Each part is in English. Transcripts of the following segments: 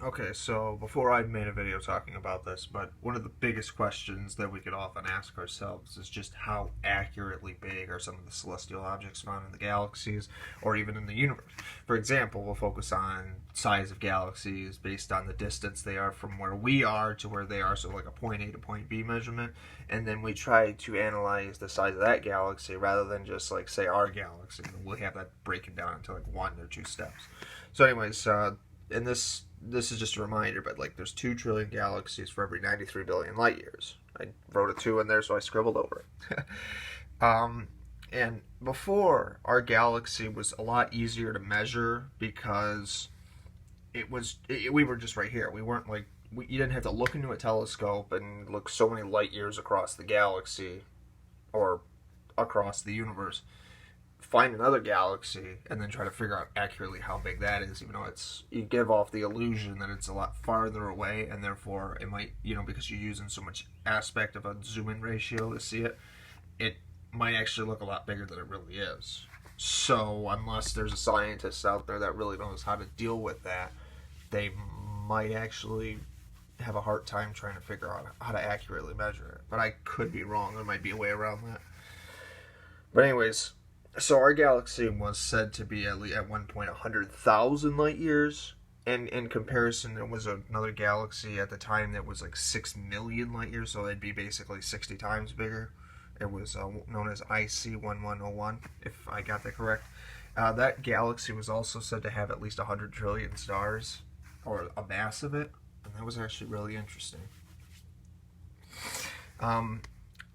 Okay, so before I made a video talking about this, but one of the biggest questions that we could often ask ourselves is just how accurately big are some of the celestial objects found in the galaxies or even in the universe. For example, we'll focus on size of galaxies based on the distance they are from where we are to where they are, so like a point A to point B measurement, and then we try to analyze the size of that galaxy rather than just like say our galaxy. We'll have that broken down into like 1 or 2 steps. So anyways, and this is just a reminder, but like there's 2 trillion galaxies for every 93 billion light years. I wrote a 2 in there, so I scribbled over it. And before, our galaxy was a lot easier to measure because we were just right here. We weren't like, you didn't have to look into a telescope and look so many light years across the galaxy or across the universe, find another galaxy and then try to figure out accurately how big that is, even though you give off the illusion that it's a lot farther away, and therefore it might, because you're using so much aspect of a zoom in ratio to see it, it might actually look a lot bigger than it really is. So unless there's a scientist out there that really knows how to deal with that, they might actually have a hard time trying to figure out how to accurately measure it. But I could be wrong. There might be a way around that. But anyways, so our galaxy was said to be at one point 100,000 light years, and in comparison, there was another galaxy at the time that was like 6 million light years, so it'd be basically 60 times bigger. It was known as IC1101, if I got that correct. That galaxy was also said to have at least 100 trillion stars, or a mass of it, and that was actually really interesting.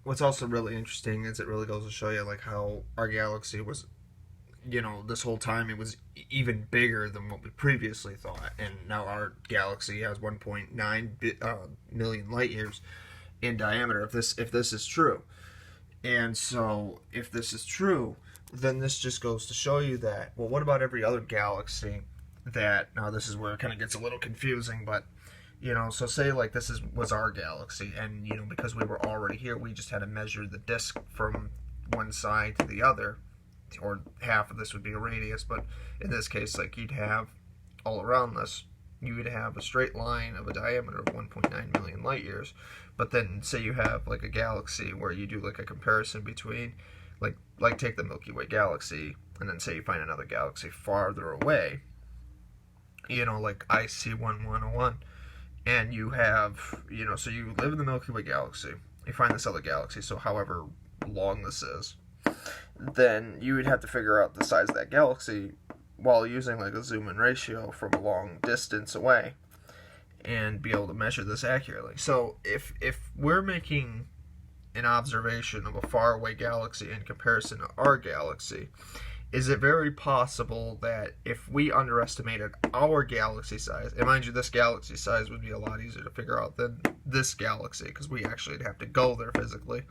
What's also really interesting is it really goes to show you like how our galaxy was, this whole time it was even bigger than what we previously thought, and now our galaxy has 1.9 million light years in diameter. If this is true, and so if this is true, then this just goes to show you that, well, what about every other galaxy that, now this is where it kind of gets a little confusing, but so say like was our galaxy, and because we were already here, we just had to measure the disk from one side to the other, or half of this would be a radius, but in this case, like you'd have all around this, you would have a straight line of a diameter of 1.9 million light years. But then say you have like a galaxy where you do like a comparison between like take the Milky Way galaxy, and then say you find another galaxy farther away, like IC1101. And you have, so you live in the Milky Way galaxy, you find this other galaxy, so however long this is, then you would have to figure out the size of that galaxy while using like a zoom in ratio from a long distance away and be able to measure this accurately. So if we're making an observation of a faraway galaxy in comparison to our galaxy, is it very possible that if we underestimated our galaxy size, and mind you, this galaxy size would be a lot easier to figure out than this galaxy, because we actually would have to go there physically,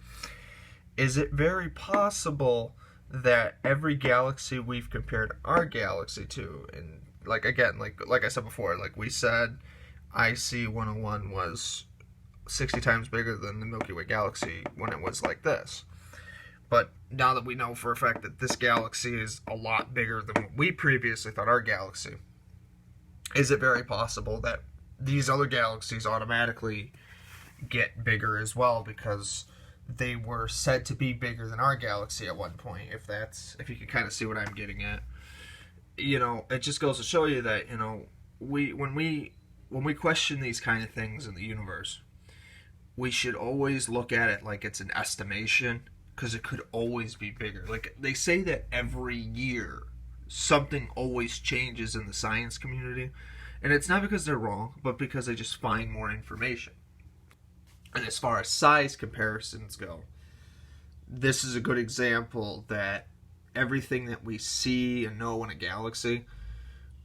is it very possible that every galaxy we've compared our galaxy to, and like again, like I said before, like we said, IC101 was 60 times bigger than the Milky Way galaxy when it was like this. But now that we know for a fact that this galaxy is a lot bigger than what we previously thought our galaxy, is it very possible that these other galaxies automatically get bigger as well because they were said to be bigger than our galaxy at one point? If you can kind of see what I'm getting at, it just goes to show you that when we question these kind of things in the universe, we should always look at it like it's an estimation, because it could always be bigger. Like they say that every year something always changes in the science community, and it's not because they're wrong, but because they just find more information. And as far as size comparisons go, this is a good example that everything that we see and know in a galaxy,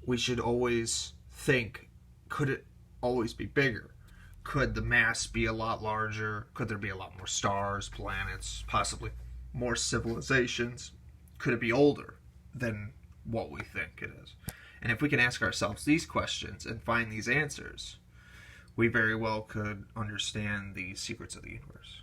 we should always think, could it always be bigger? Could the mass be a lot larger? Could there be a lot more stars, planets, possibly more civilizations? Could it be older than what we think it is? And if we can ask ourselves these questions and find these answers, we very well could understand the secrets of the universe.